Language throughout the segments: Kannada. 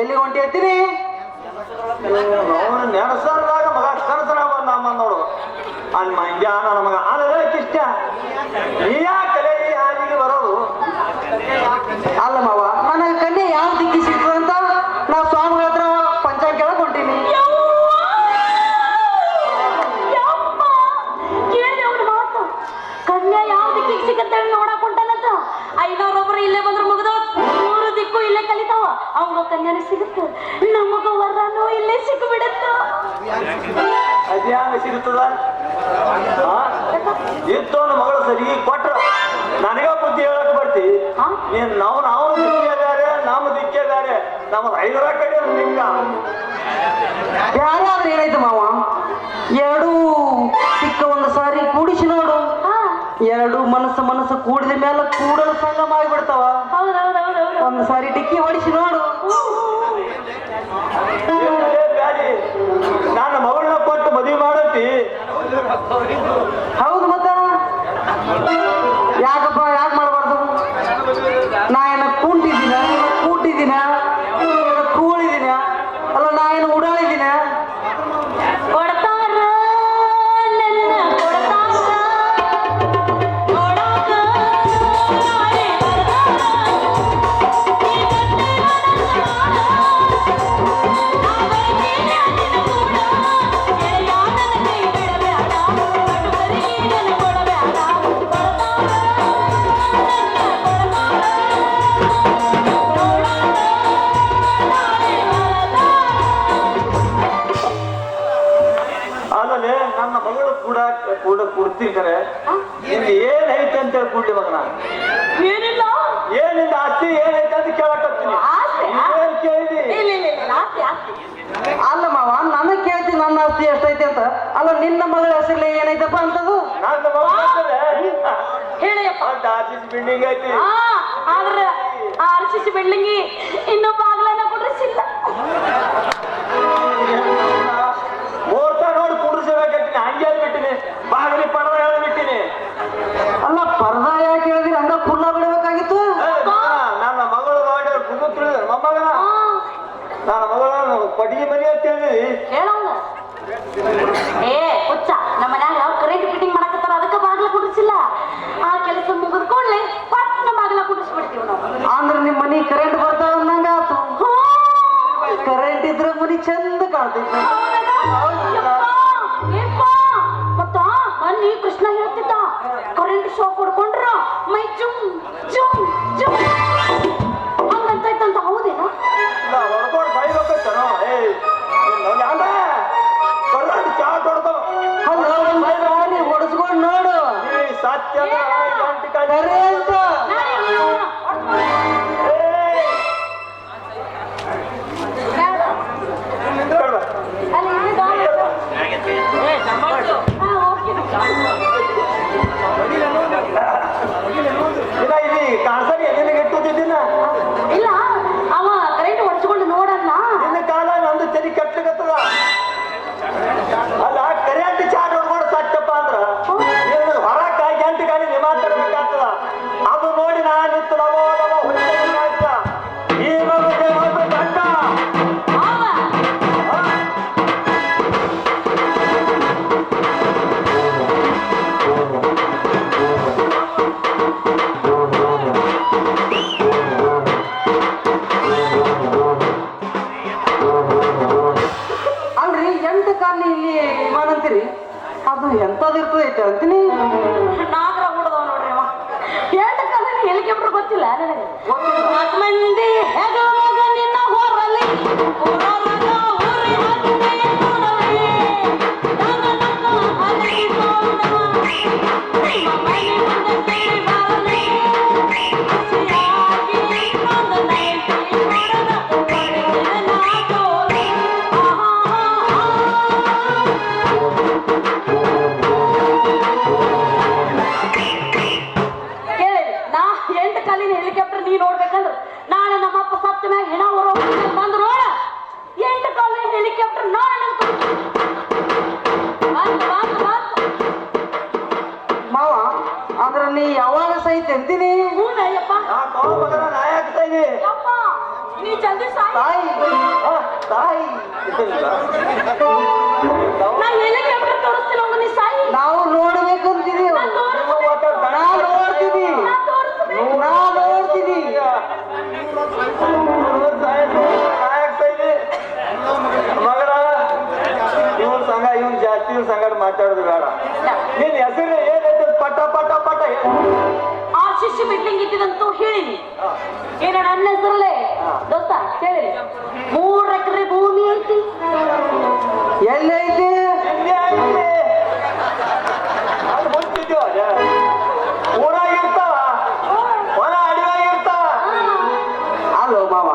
ಎಲ್ಲಿ ಹೊಂಟಿ ಎತ್ತೀನಿ ನೆನಸರ್ದಾಗ ಮಗ ಕನಸರ ನಮ್ಮ ನೋಡು ಅನ್ ಮಂಜ ನನ್ನ ಮಗ ಇಷ್ಟ ನೀ ಯಾಕಲೆ ಈ ಹಾದಿಗೆ ಬರೋದು ಅಲ್ಲ ಮಾವ ನನಗೆ ಕನ್ಯೆ ಯಾವ ದಿಕ್ಕಿ ಸಿಗ್ತದೆ ಅಂತ ನಾ ಸ್ವಾಮಿಗಳ ಹತ್ರ ಪಂಚಾಂಗ ಕೇಳಕ್ ಹೊಂಟೀನಿ ಕನ್ಯಾ ಯಾವ ದಿಕ್ಕಿಗೆ ಸಿಗತ್ತೆ ನೋಡಕ್ ಹೊಂಟಾನಂತ 500 ಒಬ್ಬರು ಇಲ್ಲೇ ಬಂದ್ರೆ ಮುಗಿದೋ 3 ದಿಕ್ಕು ಇಲ್ಲೇ ಕಲಿತಾವ ಅವಂಗ ಕನ್ಯಾನ ಸಿಗುತ್ತೆ ನಮಗ ವರನೂ ಇಲ್ಲೇ ಸಿಕ್ಬಿಡತ್ತ ಅದ್ಯಾಂಗ ಸಿಗುತ್ತದ ಇತ್ತವನ ಮಗಳು ಸರಿ ಕೊಟ್ರ ನನಗ ಬುದ್ಧಿ ಹೇಳಕ್ ಬರ್ತಿ ನೀನ್ ನಾವು ದಿಕ್ಕೇ ಬೇರೆ ನಮ್ಮ ದಿಕ್ಕೇ ಬೇರೆ ನಮ್ಮ 5 ಕಡೆ ದಿಕ್ಕ ಯಾರಾದ್ರೂ ಏನಾಯ್ತು ಮಾವ ಎರಡು ಸಿಕ್ಕ ಒಂದು ಸಾರಿ ಕೂಡಿಸಿ ನೋಡು ಎರಡು ಮನಸ್ಸು ಕೂಡಿದ ಮೇಲೆ ಕೂಡಲು ಸಂಗಮ ಆಗಿಬಿಡ್ತಾವ ಒಂದು ಸಾರಿ ಟಿಕ್ಕಿ ಹೊಡಿಸಿ ನೋಡು ಬ್ಯಾಡಿ ನನ್ನ ಮಗಳನ್ನ ಕೊಟ್ಟು ಮದುವೆ ಮಾಡತಿ ಹೌದು ಮತ್ತ ಯಾಕಪ್ಪ ಯಾಕೆ ಮಾಡಬಾರ್ದು ನಾ ಏನ ಕೂಡಿದ್ದೀನ ಕೂಡಿದ್ದೀನ ಕೂಳಿದ್ದೀನ ಅಲ್ಲ ನಾ ಏನು ಉಡಾಳಿದ್ದೀನ ನನ್ನ ಮಗಳು ಕೂಡ ಕೊಡ್ತಿರ್ತಾರೆ ಇಲ್ಲಿ ಏನೈತೆ ಅಂತ ಹೇಳಿ ಕೂಡ್ಲಿ ಮಗನ ಏನಿಲ್ಲ ಏನಿಲ್ಲ ಆಸ್ತಿ ಏನೈತೆ ಅಂತ ಕೇಳಕತ್ತೀನಿ ಅಲ್ಲ ಮಾವ ನನಗ್ ಕೇಳ್ತೀನಿ ನನ್ನ ಆಸ್ತಿ ಎಷ್ಟೈತೆ ಅಂತ ಅಲ್ಲ ನಿನ್ನ ಮಗಳ ಹೆಸರಲ್ಲಿ ಏನೈತಪ್ಪ ಅಂತದು ಹೇಳಿಯಪ್ಪ ಆರ್ಸಿಸಿ ಬಿಲ್ಡಿಂಗ್ ಐತಿ ಆದ್ರೆ ಆರ್ಸಿಸಿ ಬಿಲ್ಡಿಂಗ್ ಇನ್ನೂ ಬಾಗ್ಲನ್ನ ಕುಡ್ರಿಸಿಲ್ಲ ಮುಹೂರ್ತ ನೋಡಿ ಕುಡಿಸಬೇಕಂತೀನಿ ಹಂಗೆ ಹೇಳ್ಬಿಟ್ಟಿನಿ ಬಾಗಿಲಿ ಪರ್ದ ಹೇಳ್ಬಿಟ್ಟಿನಿ ಅಲ್ಲ ಪರ್ದ ಯಾಕೆ ಹೇಳಿದ್ರಿ ಹಂಗ ಕುಲ್ಲ ಬಿಡಬೇಕಾಗಿತ್ತು ನನ್ನ ಮಗಳು ಮಾಡಿ ಕುಗ್ಗು ತಿಳಿದ ಮೊಮ್ಮಗನ ನನ್ನ ಮಗಳ ಪಟ್ಟಿಗೆ ಮರಿ ಅಂತ ಹೇಳಿದ್ರಿ ಹೇಳೋಂಗ ಏ ಹುಚ್ಚ ನಮ್ಮ ಮನ್ಯಾಗ ಕರೆಂಟ್ ಫಿಟ್ಟಿಂಗ್ ಮಾಡಕತ್ತಾರ ಅದಕ್ಕೆ ಬಾಗ್ಲ ಕುಡಿಸಿಲ್ಲ ಆ ಕೆಲಸ ಮುಗಿದ್ಕೊಳ್ಳಿ ಪಟ್ನ ಬಾಗ್ಲ ಕುಡಿಸ್ಬಿಡ್ತೀವಿ ನಾವು ಅಂದ್ರೆ ನಿಮ್ಮ ಮನಿ ಕರೆಂಟ್ ಬರ್ತಾವ ಅನ್ನಂಗ ಆತು ಕರೆಂಟ್ ಇದ್ರೆ ಮನಿ ಚಂದ ಕಾಣ್ತೈತಿ ಮತ್ತ ಮನ್ನಿ ಕೃಷ್ಣ ಹೇಳ್ತಿದ್ದ ಕರೆಂಟ್ ಶಾಕ್ ಹೊಡ್ಕೊಂಡ್ರ ಮೈ ಜುಮ್ ಜುಮ್ ಜುಮ್ ಹಂಗಂತೈತಂತ ಹೌದೇನಾ ಹೊಡ್ಕೊಂಡು ಬೈಬೇಕತ್ತನೋ ಕರೆಂಟ್ ಚಾಟ್ ಹೊಡ್ತಾವ ಎಂತದಿರ್ತದೆ ಐತೆ ಅಂತೀನಿ. ನಾಗರ ಹುಡ್ದವ ನೋಡ್ರಿ ಅವ ಎಂಟು ಕಾಲಿನ ಹೆಲಿಕಾಪ್ಟರ್ ಗೊತ್ತಿಲ್ಲ ನನಗೆ. 4 ಮಂದಿ ಹೆಗಲ ಮಗ ನಿನ್ನ ಹೊರಲಿ ಊರೊಳಗ ಊರಿ ಹತ್ತಿ ನೋಡಲಿ. ತಗಲಕ ಹಲಿಕೊಂಡ ನಿಮ್ಮ ಮನೆ ಮುಂದೆ ಕೇಳಿ ಬರಲಿ. ಹಸಿಯಾಗಿ ಇನ್ನೊಂದು ನೈಟಿ ಹೊಡೆದ ಹೊಡೆದ ನಾ ತೋರಿ. ಕೇಳಿ ನಾ 8 ಕಾಲಿನ ಹೆಲಿಕಾಪ್ಟರ್ ನೀ ನೋಡ್ಬೇಕಂದ್ರ ನಾಳೆ ನಮ್ಮಪ್ಪ ಸತ್ತ ಮ್ಯಾಗ ಹೆಣ ಹೊರ ಬಂದು ನೋಡ 8 ಕಾಲಿನ ಹೆಲಿಕಾಪ್ಟರ್ ನಾಳೆ ಮಾವ ಅಂದ್ರ ನೀ ಯಾವಾಗ ಸಹಿತ ಅಂತೀನಿ. ಅಯ್ಯಪ್ಪ ಮಗನ ನಾ ಆಗ್ತಾ ಇದೀನಿ ಯಪ್ಪ ನೀ ಜಲ್ದಿ ಸಾಯ್. ತಾಯಿ ತಾಯಿ ನಾ ಹೆಲಿಕಾಪ್ಟರ್ ತೋರಿಸ್ತೀನಿ ಅವ್ನು ನೀ ಸಾಯಿ. ನಾವು ನೋಡ್ಬೇಕಂತೀವಿ. ನಾ ತೋರಿಸ್ತೀನಿ. ನಾ ನೋಡ್ತೀನಿ ನಾ ತೋರಿಸ್ತೀನಿ. ನಾ ನೋಡ್ತೀನಿ. ಮಗನ ಇವನ್ ಸಂಘ ಇವನ್ ಜಾಸ್ತಿ ಸಂಗಡ ಮಾತಾಡೋದು ಬೇಡ. ನಿನ್ ಹೆಸರು ಏನೈತೆ ಪಟ ಪಟ ಪಟ ಆ ಶಿಷ್ಯ ಬಿಲ್ಡಿಂಗ್ ಇದ್ದಿದಂತೂ ಹೇಳಿನಿ. ಏನ ನನ್ನ ಹೆಸರಲ್ಲೇ ದೋಸ್ತ ಕೇಳಿ 3 ಎಕರೆ ಭೂಮಿ ಐತಿ. ಎಲ್ಲೈತಿ? ಇಲ್ಲೇ ಐತಿ. ಅದು ಮುಂಚಿದ್ಯೋ ಊರಾಗಿರ್ತಾವ ಹೊಲ ಅಡಿವಾಗಿರ್ತಾವ. ಅಲ್ಲೋ ಮಾವ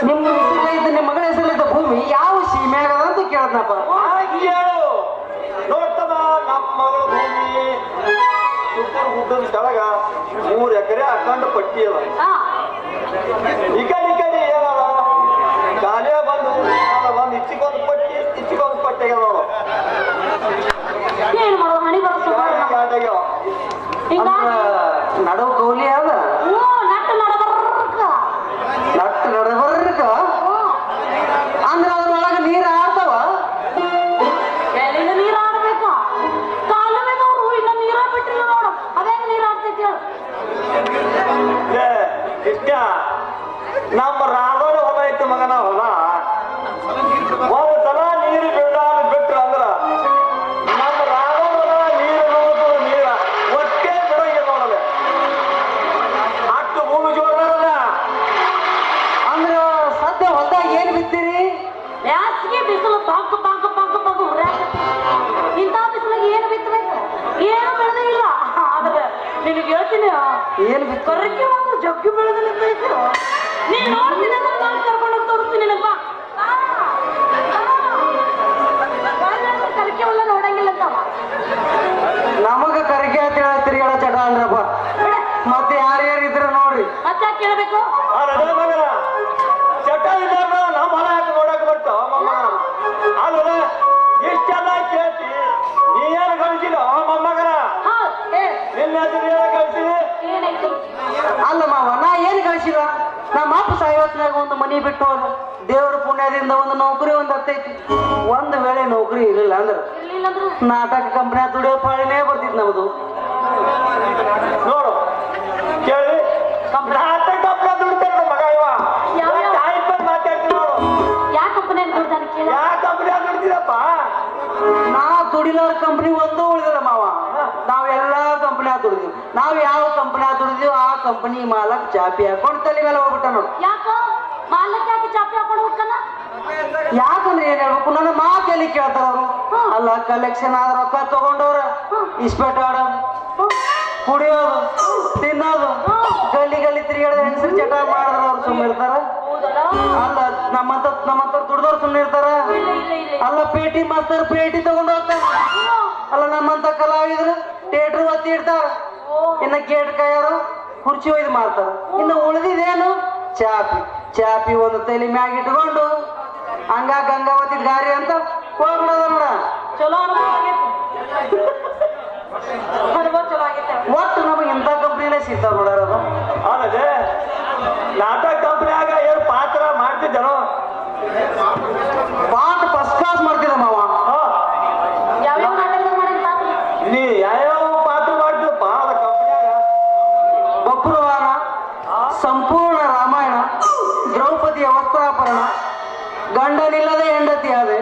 ನಿಮ್ಮ ಹೆಸರೈತೆ ನಿಮ್ಮ ಮಗಳ ಹೆಸರೈತೆ ಭೂಮಿ ಯಾವ ಸೀಮೆಯಾಗ ಅಂತ ಕೇಳದ್ನಪ್ಪ. ಹಾಗೆ ಹೇಳು ನೋಡ್ತದ ನಮ್ಮ ಮಗಳ ಭೂಮಿ ಸುತ್ತೂರು ಗುಡ್ಡದ ಕೆಳಗ 3 ಎಕರೆ ಅಖಂಡ ಪಟ್ಟಿ ಅದ. ಹಾ ಈ ಕಡೆ ಏನದ ಗಾಲಿಯ ಬಂದು ಇಚ್ಚಿಗೊಂದು ಪಟ್ಟಿ ನೋಡು ಏನು ಮಾಡೋದು ಹಣಿ ಬರೋದು ಹಿಂಗಾಗಿ ನಡವು ಕೌಲಿ ಅದ ನಟ್ಟು ನಡಬರ್ಕ ನಟ್ಟು ನಡಬರ್ಕ ಅಂದ್ರ ಅದ್ರೊಳಗ ನೀರ್ ಆಡ್ತಾವ. ಎಲ್ಲಿಂದ ನೀರು ಆಡ್ಬೇಕ ಕಾಲುವೆದವ್ರು ಇನ್ನ ನೀರ ಬಿಟ್ಟಿಲ್ಲ ನೋಡು ಅದೇ ನೀರು ಆಡ್ತೈತಿ ಹೇಳು. ಇಷ್ಟ ನಮ್ಮ ರಾಘವನ ಹೊಲ ಐತಿ ಮಗನ ಹೊಲ. ಒಂದು ಸಲ ನೀರು ಬಿಟ್ರ ಅಂದ್ರ ನಮ್ಮ ರಾಘವನ ಹೊಲ ನೀರು ನೀರ ಒಟ್ಟೆ ಬಿಡಂಗೆ ನೋಡಲ್ಲ. ಅಷ್ಟು ಭೂಮಿ ಜೋರದ ಅಂದ್ರ ಸದ್ಯ ಹೊಲ್ದಾಗ ಏನ್ ಬಿತ್ತೀರಿ? ಬ್ಯಾಸಿಗೆ ಬಿಸಿಲು ಬಾಂಕು ಬಾಂಕು ಬಾಂಕು ಬಾಂಕು ಉರ್ಯಾಕತ್ತಿ. ಇಂಥ ಬಿಸಿಲಿಗೆ ಏನು ಬಿತ್ತಬೇಕು ಏನು ಬೆಳೆದೇ ಇಲ್ಲ. ಆದ್ರೆ ನಿನಗೆ ಹೇಳ್ತೀನಿ ಏನ್ ಬಿತ್ತ? ಕೊರಕ್ಕೆ ಒಂದು ಜಗ್ಗು ಬೆಳೆದ ನಿಂತೈತಿ. ನೀ ನೋಡ್ತೀನಿ ಅಂದ್ರೆ ನಾನು ಕರ್ಕೊಂಡು ತೋರಿಸ್ತೀನಿ ನಿನಗೆ ಬಾ. ಕರಕೆ ಎಲ್ಲ ನೋಡಂಗಿಲ್ಲ ಅಂತವ. ನಮಗ ಕರಿಕೆ ಅಂತ ಹೇಳ ತಿರುಗಾಡ ಚಟ ಅಂದ್ರಪ್ಪ. ಮತ್ತೆ ಯಾರ್ಯಾರು ಇದ್ರ ನೋಡ್ರಿ. ಮತ್ತೆ ಕೇಳಬೇಕು ಮಗನ ಚಟ ಇದ್ದಾರ ನಮ್ಮ ಹೊಲ ಹಾಕಿ ನೋಡಕ್ ಬರ್ತಾವ ಮಮ್ಮ. ಅಲ್ಲ ಇಷ್ಟೆಲ್ಲ ಕೇಳ್ತಿ ನೀ ಏನು ಕಳಿಸಿಲ್ಲ ಮೊಮ್ಮಗನ ನಿನ್ನ ಹೆಸರು ಏನು ಕಳಿಸಿದೆ? ಏನೈತಿ ಅಲ್ಲ ಮಾವ ನಾ ಏನ್ ಕಳಿಸಿಲ್ಲ. ನಮ್ಮ ಅಪ್ಪ ಸಾಯವತ್ನಾಗ ಒಂದು ಮನಿ ಬಿಟ್ಟು ಹೋದ. ದೇವರ ಪುಣ್ಯದಿಂದ ಒಂದು ನೌಕರಿ ಒಂದು ಹತ್ತೈತಿ. ಒಂದು ವೇಳೆ ನೌಕರಿ ಇರಲಿಲ್ಲ ಅಂದ್ರೆ ಇರ್ಲಿಲ್ಲ ಅಂದ್ರೆ ನಾಟಕ ಕಂಪನಿಯ ದುಡಿಯೋ ಪಾಳಿನೇ ಬರ್ತಿತ್ತು ನಮ್ದು. ನೋಡು ಕೇಳಿ ನಾಟಕ ದುಡ್ತಾರೆ ಮಗ ಇವ ಮಾತಾಡ್ತೀನಿ ನೋಡು. ಯಾವ ಕಂಪನಿಯಾಗ ದುಡ್ದಾನ ಕೇಳ. ಯಾವ ಕಂಪನಿಯಾಗ ದುಡ್ತೀರಪ್ಪ? ನಾ ದುಡಿಲಾರ ಕಂಪನಿ ಒಂದು ಉಳಿದಿಲ್ಲ ಮಾವ. ನಾವೆಲ್ಲಾ ಕಂಪನಿಯಾಗ ದುಡಿದೀವಿ. ನಾವ್ ಯಾವ ಕಂಪನಿಯಾಗ ದುಡಿದೀವಿ ಆ ಕಂಪನಿ ಮಾಲಕ್ ಚಾಪಿ ಹಾಕೊಂಡು ತಲೆ ಮೇಲೆ ಹೋಗ್ಬಿಟ್ಟ ನೋಡು. ಯಾಕ ಮಾಲಕ್ ಯಾಕೆ ಚಾಪಿ ಹಾಕೊಂಡು ಹೋಗ್ತಾನ? ಯಾಕಂದ್ರೆ ಏನ್ ಹೇಳ್ಬೇಕು ನನ್ನ ಮಾತು ಎಲ್ಲಿ ಕೇಳ್ತಾರ ಅವರು. ಅಲ್ಲ ಕಲೆಕ್ಷನ್ ಆದ ರೊಕ್ಕ ತಗೊಂಡವ್ರ ಇಸ್ಪೆಟ್ ಆಡೋದು ಕುಡಿಯೋದು ತಿನ್ನೋದು ಗಲ್ಲಿ ಗಲ್ಲಿ ತಿರುಗಾಡೋದು ಹೆಂಗಸರು ಚಟ ಮಾಡಿದ್ರ ಅವ್ರು ಸುಮ್ಮನೆ ಇರ್ತಾರ? ಅಲ್ಲ ನಮ್ಮಂತ ದುಡ್ದವ್ರು ಸುಮ್ಮನೆ ಇರ್ತಾರ? ಅಲ್ಲ ಪೇಟಿ ಮಾಸ್ತರ್ ಪೇಟಿ ತಗೊಂಡ್ ಹೋಗ್ತಾರ. ಅಲ್ಲ ನಮ್ಮಂತ ಕಲಾವಿದ್ರು ಥಿಯೇಟರ್ ಒತ್ತಿ ಇಡ್ತಾರ. ಇನ್ನ ಗೇಟ್ ಕಾಯೋರು ಕುರ್ಚಿ ಒಯ್ದು ಮಾಡ್ತಾರ. ಇನ್ನು ಉಳಿದಿದೇನು ಚಾಪಿ ಒಂದು ತಲೆ ಮ್ಯಾಗ ಇಟ್ಕೊಂಡು ಹಂಗ ಗಂಗಾವತಿ ಗಾರಿ ಅಂತ ಹೋಗ್ಬಿಡೋದ ನೋಡ. ಚಲೋ ಅನುಭವ ಆಗೈತಿ. ಅನುಭವ ಚಲೋ ಆಗೈತೆ. ಒಟ್ಟು ನಮಗೆ ಇಂಥ ಕಂಪ್ನಿನೇ ಸಿಗ್ತಾವ ನೋಡೋದು. ಅಲ್ಲದೆ ನಾಟಕ ಕಂಪನಿಯಾಗ ಏನು ಪಾತ್ರ ಮಾಡ್ತಿದ್ದನೋ? ಪಾಠ ಫಸ್ಟ್ ಕ್ಲಾಸ್ ಮಾಡ್ತಿದ್ದ ಮಾವ. ಯಾವ್ಯಾವ ನಾಟಕ ಮಾಡಿದ ಪಾತ್ರ? ನೀ ಯಾವ್ಯಾವ ಪಾತ್ರ ಮಾಡ್ತಿದ್ದಪ್ಪ ಅದ ಕಂಪನಿಯಾಗ? ಬಬ್ರುವಾರ, ಸಂಪೂರ್ಣ ರಾಮಾಯಣ, ದ್ರೌಪದಿಯ ವಸ್ತ್ರಾಪರಣ, ಗಂಡನಿಲ್ಲದೆ ಹೆಂಡತಿ ಅದೇ.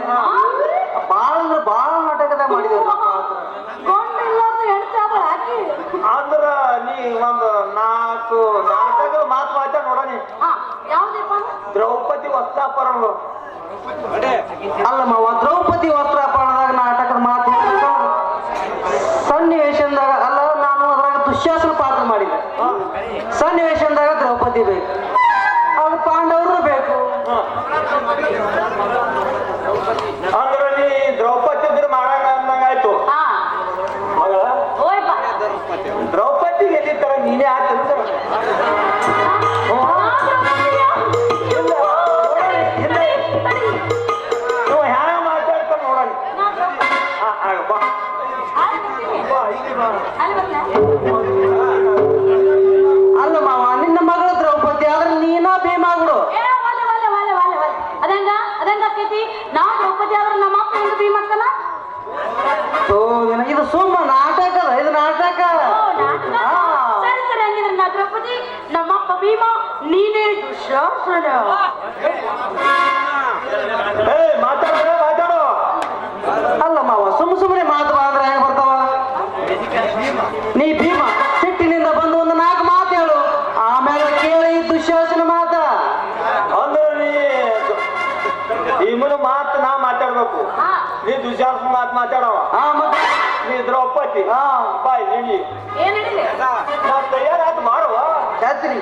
ಬಾಳ ನಾಟಕದಾಗ ಮಾಡಿದ್ರು ಪಾತ್ರ. ವಸ್ತ್ರಾಪರಣ ಅಲ್ಲ ಮಾವ ದ್ರೌಪದಿ ವಸ್ತ್ರಾಪರಣದಾಗ ನಾಟಕದ ಮಾತು ಹೇಳ್ಬೇಕು. ಸನ್ನಿವೇಶದಾಗ ಅಲ್ಲ ನಾನು ಅದ್ರಾಗ ದುಶ್ಯಾಸನ ಪಾತ್ರ ಮಾಡಿದ್ದೆ. ಸನ್ನಿವೇಶದಾಗ ದ್ರೌಪದಿ ಬೇಕು, ಅದು ಪಾಂಡವರು ಬೇಕು. ಅಂದ್ರೆ ನೀ ದ್ರೌಪದಿ ಇದ್ರೆ ಮಾಡಂಗ ಅಂದಂಗಾಯ್ತು ಹಾ ಮಗಳ. ಓಯಪ್ಪ ದ್ರೌಪದಿಗೆ ಎಲ್ಲಿರ್ತಾರ ನೀನೇ ಆತಂತಾರ ನೀವು ಹ್ಯಾಂಗ ಮಾತಾಡ್ತಾರ ನೋಡೋಣ. ಬಾ ಇಲ್ಲಿ ಬಾ. ಅಲ್ಲ ಮಾವ ನಿನ್ನ ಮಗಳು ದ್ರೌಪದಿ ಆದ್ರೆ ನೀನ ಭೀಮಾಗುಡು. ಅದಂಗ ಆಕೈತಿ ನಾ ದ್ರೌಪದಿ ಆದ್ರೆ ನಮ್ಮ ಅಪ್ಪ ಹೆಂಗ ಭೀಮಕ್ಕನ ಇದು ಸುಮ್ಮ ನಾಟಕ ಅದ, ಇದು ನಾಟಕ. ಸರಿ ಸರಿ ಹಂಗಿದ್ರೆ ನಾ ದ್ರೌಪದಿ ನಮ್ಮಪ್ಪ ಭೀಮ ನೀನೇ ದುಶ್ಯಾಸನ. ಮಾತಾಡೋ ಮಾತಾಡೋ. ಅಲ್ಲ ಮಾವ ಸುಮ್ಮನೆ ಮಾತು ಬಂದ್ರೆ ಹೆಂಗ ಬರ್ತಾವ? ನೀ ಭೀಮ ಸಿಟ್ಟಿನಿಂದ ಬಂದು ಒಂದು 4 ಮಾತು ಹೇಳು, ಆಮೇಲೆ ಕೇಳಿ ದುಶ್ಯಾಸನ ಮಾತ. ಅಂದ್ರೆ ನೀ ಭೀಮನ ಮಾತು ನಾ ಮಾತಾಡ್ಬೇಕು, ನೀ ದುಶ್ಯಾಸನ ಮಾತು ಮಾತಾಡವ. ಮತ್ತೆ ನೀ ದ್ರೌಪದಿ ಬಾಯ್ ನಿಲ್ಲಿ. ಏನ್ ಹೇಳಿದೆ ನಾ ತಯಾರಾದ ಮಾಡುವ ಛತ್ರಿ.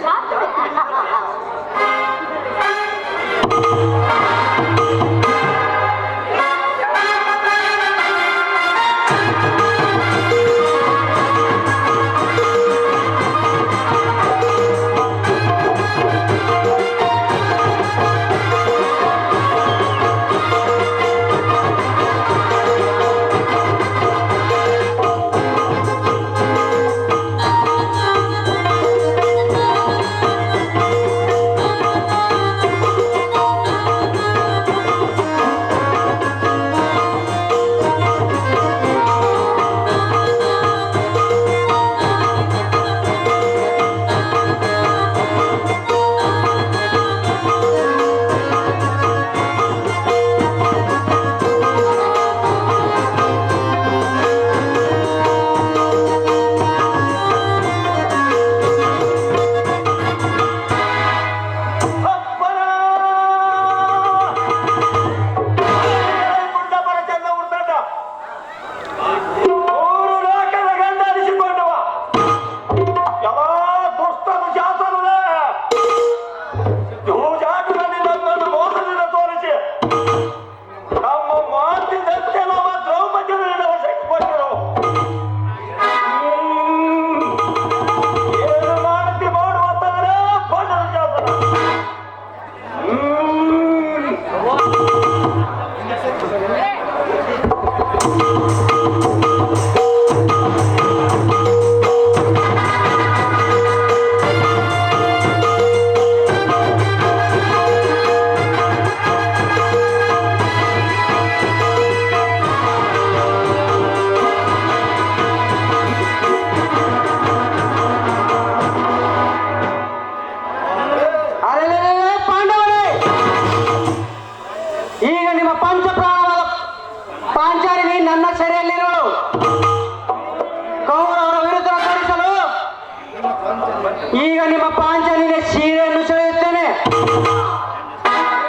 ಈಗ ನಿಮ್ಮ ಪಾಂಚಾಲಿನ ಸೀರೆಯನ್ನು ಸೆಳೆಯುತ್ತೇನೆ.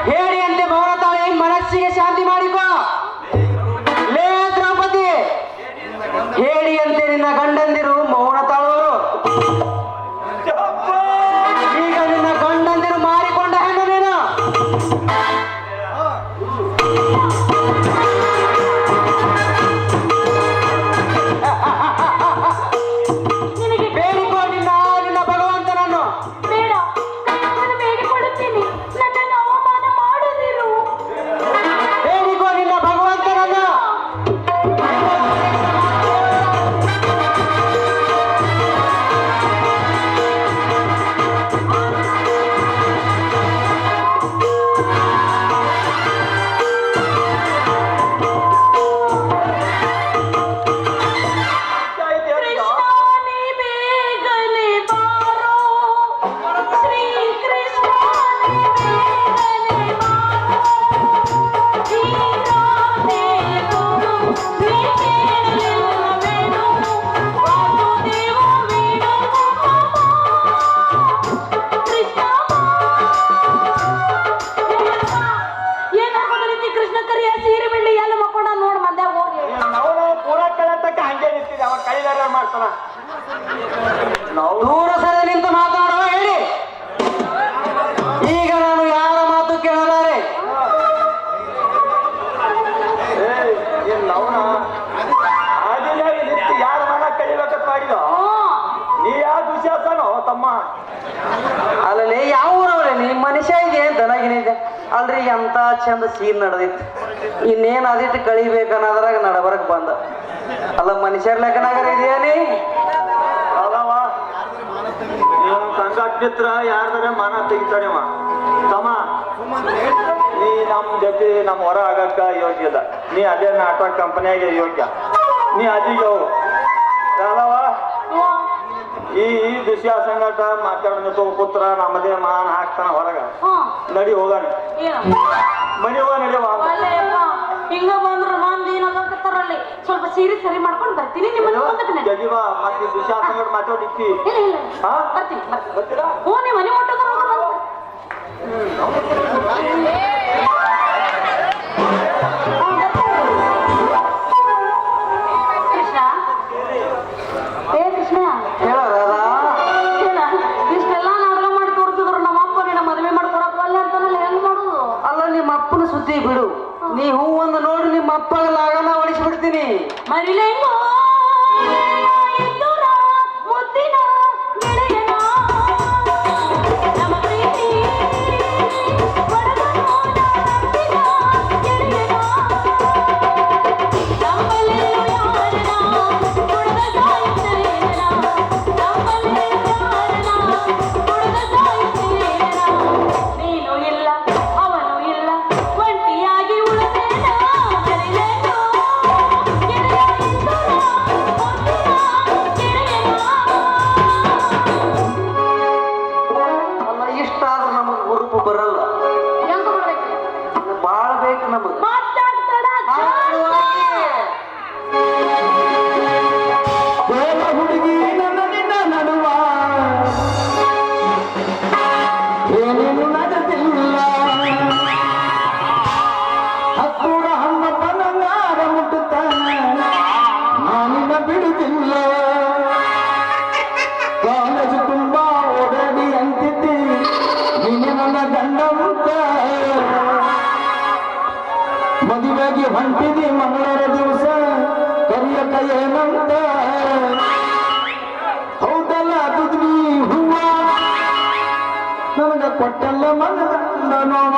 ಹೇಳಿಯಂತೆ ಮೌನ ತಾಳಿ ಮನಸ್ಸಿಗೆ ಶಾಂತಿ ಮಾಡಿಕೋ. ಲೇ ದ್ರೌಪದಿ, ಹೇಳಿಯಂತೆ ನಿನ್ನ ಗಂಡಂದಿರು ಮೌನ ತಾಳುವರು. ಈಗ ನಿನ್ನ ಗಂಡಂದಿರು ಮಾರಿಕೊಂಡ ಹೆಣ್ಣು ನೀನು. ದನಗಿನಿದೆ ಅಲ್ರಿ ಎಂತ ಚಂದ ಸೀನ್ ನಡೆದಿತ್ತು ಇನ್ನೇನ್ ಅದಿಟ್ಟು ಕಳಿಬೇಕನ್ನೋದ್ರಾಗ ನಡಬರಕ್ ಬಂದ ಅಲ್ಲ ಮನುಷ್ಯರ್ ಲೆಕ್ಕನಾಗರ ಇದೆಯೇನಿ ಅಲ್ಲವ ನೀವು ಸಂಕಟಿತ್ರ ಯಾರ್ದಾರೆ ಮಾನ ತೆಗಿತಾನೆವ ತಮ್ಮ ನೀ ನಮ್ಮ ಜೊತೆ ನಮ್ಮ ಹೊರ ಆಗಕ್ಕ ಯೋಗ್ಯ ಇಲ್ಲ ನೀ ಅದೇ ನಾಟಕ ಕಂಪನಿಯಾಗೆ ಯೋಗ್ಯ ನೀ ಅದಿಗೆ ಹೋಗು ಅಲ್ಲವ ಈ ದುಷ್ಯ ಸಂಗಟ ಮಾತಾಡೋ ಪುತ್ರ ನಮ್ಮದೇ ಮಾನ ಹಾಕ್ತಾನ ಹೊರಗ ನಡಿ ಹೋಗಾನೆ ಮನೆ ಹೋಗ ನಡಿಯವ ಹಿಂಗ ಬಂದ್ರು ಮಂದಿ ಏನಾಗತ್ತಾರಲ್ಲಿ ಸ್ವಲ್ಪ ಸೀರೆ ಸರಿ ಮಾಡ್ಕೊಂಡು ಬರ್ತೀನಿ ನಿಮ್ಮ ಮನೆ ಮುಂದಕ್ಕೆ ಜಗಿವ ಮತ್ತೆ ದುಷ್ಯ ಸಂಗಟ ಮಾತಾಡಿಕ್ಕಿ ಇಲ್ಲ ಹಾ ಬರ್ತೀನಿ ಬರ್ತೀರಾ ಹ್ಞೂ ನೀವು ಮನೆ ಮುಟ್ಟೋದು ಕೃಷ್ಣ ಏ ಕೃಷ್ಣ ಹೇಳೋದ ಇಷ್ಟೆಲ್ಲ ನಾಟಕ ಮಾಡಿ ತೋರಿಸಿದ್ರು ನಮ್ಮ ಅಪ್ಪ ನಿನ್ನ ಮದುವೆ ಮಾಡ್ಕೊಡಕ್ಕಲ್ಲ ಅಂತಾನಲ್ಲ ಹೆಂಗ್ ಮಾಡೋದು ಅಲ್ಲ ನಿಮ್ಮ ಅಪ್ಪನ ಸುದ್ದಿ ಬಿಡು ನೀ ಹೂ ಒಂದು ನೋಡಿ ನಿಮ್ಮ ಅಪ್ಪಗ ಲಾಗನ ಹೊಡಿಸ್ಬಿಡ್ತೀನಿ ಮರಿಲೆಂಗೋ ಎದ್ದುರ ಮುದ್ದಿನ ಗೆಳೆಯನ ನಮ್ಮ ಪ್ರೀತಿ ಒಡಗನು ನಂಬಿದ ಗೆಳೆಯನ ನಮ್ಮಲ್ಲೆಲ್ಲೂ ಯಾರನ ಕೊಡದ ಸಾಯುತ್ತೇನ ನಮ್ಮಲ್ಲೆಲ್ಲೂ ಯಾರನ ಕೊಡದ ಸಾಯುತ್ತೇನ ನೀನು ಇಲ್ಲ ಅವನು ಇಲ್ಲ ಒಂಟಿಯಾಗಿ ಉಳಿದೇನ ಮರಿಲೆಂಗೋ ಗೆಳೆಯ ಎದ್ದುರ ಮುದ್ದಿನ ಗೆಳೆಯನ ಅಲ್ಲ ಇಷ್ಟ ಆದ್ರೆ ನಮಗ್ ಹುರುಪು ಬರಲ್ಲ ಹೆಂಗ ಬರ್ಬೇಕು ಬಾಳ ಬೇಕು ನಮಗ್ ಮಾತಾಡ್ತಾಡ ಹುಡುಗಿ ನನ್ನ ನಿನ್ನ ನಡುವ ಏನೇನು ನಡೆದಿಲ್ಲ ಹತ್ತೂರ ಹಣ್ಣಪ್ಪ ನಂಗಾರ ಮುಟ್ಟುತ್ತಾನೆ ನಾನಿನ್ನ ಬಿಡುತ್ತಿಲ್ಲ ಕಾಲೇಜು ತುಂಬಾ ಓಡಾಡಿ ಅಂತಿದ್ದಿ ನೀನೆ ನನ್ನ ಗಂಡ ಅಂತ ಮದುವೆಗೆ ಹೊಂಟಿದಿ ಮಂಗಳವಾರ ದಿವಸ ಕರಿಯಕ ಏನಂತ ಹೌದಲ್ಲ ದುದ್ನಿ ಹೂವ ನನಗ ಕೊಟ್ಟಲ್ಲ ಮನಗಂಡ ನೋವ